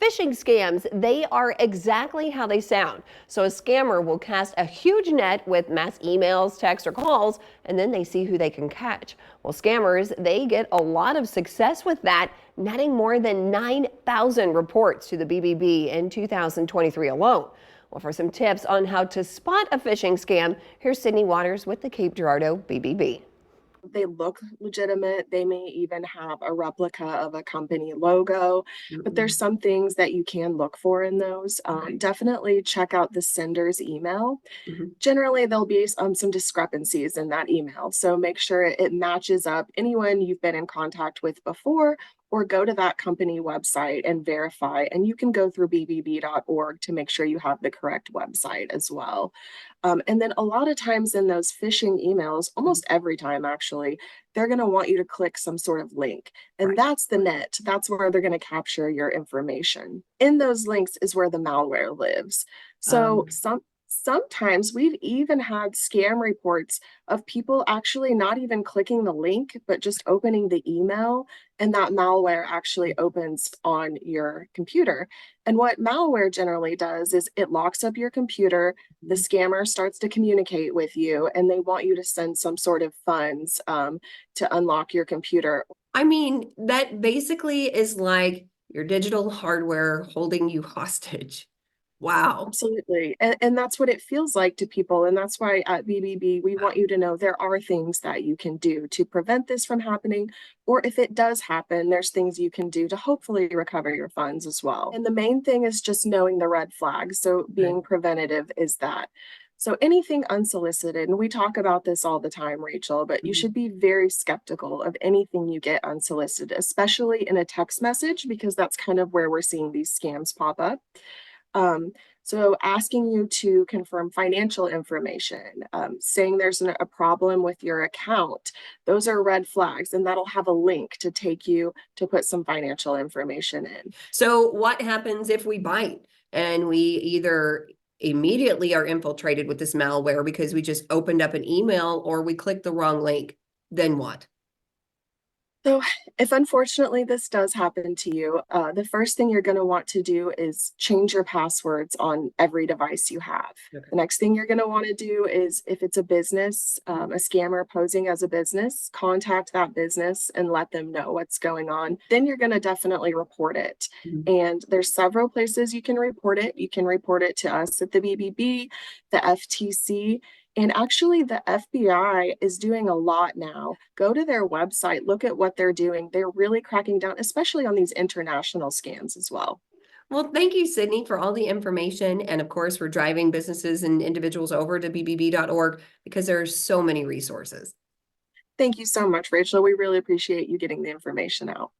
Phishing scams, they are exactly how they sound. So a scammer will cast a huge net with mass emails, texts, or calls, and then they see who they can catch. Well, scammers, they get a lot of success with that, netting more than 9,000 reports to the BBB in 2023 alone. Well, for some tips on how to spot a phishing scam, here's Sydney Waters with the Cape Girardeau BBB. They look legitimate. They may even have a replica of a company logo, but there's some things that you can look for in those. Definitely check out the sender's email. Generally, there'll be some discrepancies in that email. So make sure it matches up anyone you've been in contact with before, or go to that company website and verify. And you can go through bbb.org to make sure you have the correct website as well. And then a lot of times in those phishing emails, almost every time actually, they're going to want you to click some sort of link. And that's the net. That's where they're going to capture your information. In those links is where the malware lives. So sometimes we've even had scam reports of people actually not even clicking the link, but just opening the email, and that malware actually opens on your computer. And what malware generally does is it locks up your computer, the scammer starts to communicate with you, and they want you to send some sort of funds to unlock your computer. I mean, that basically is like your digital hardware holding you hostage. Wow. Absolutely. And that's what it feels like to people. And that's why at BBB, we want you to know there are things that you can do to prevent this from happening. Or if it does happen, there's things you can do to hopefully recover your funds as well. And the main thing is just knowing the red flags. So being preventative is that. So anything unsolicited, and we talk about this all the time, Rachel, but you should be very skeptical of anything you get unsolicited, especially in a text message, because that's kind of where we're seeing these scams pop up. So asking you to confirm financial information, saying there's a problem with your account, those are red flags, and that'll have a link to take you to put some financial information in. So what happens if we bite and we either immediately are infiltrated with this malware because we just opened up an email or we clicked the wrong link? Then what? So if unfortunately this does happen to you, the first thing you're going to want to do is change your passwords on every device you have. Okay. The next thing you're going to want to do is, if it's a business, a scammer posing as a business, contact that business and let them know what's going on. Then you're going to definitely report it. And there's several places you can report it. You can report it to us at the BBB, the FTC, and actually, the FBI is doing a lot now. Go to their website, look at what they're doing. They're really cracking down, especially on these international scams as well. Well, thank you, Sydney, for all the information. And of course, for driving businesses and individuals over to bbb.org, because there are so many resources. Thank you so much, Rachel. We really appreciate you getting the information out.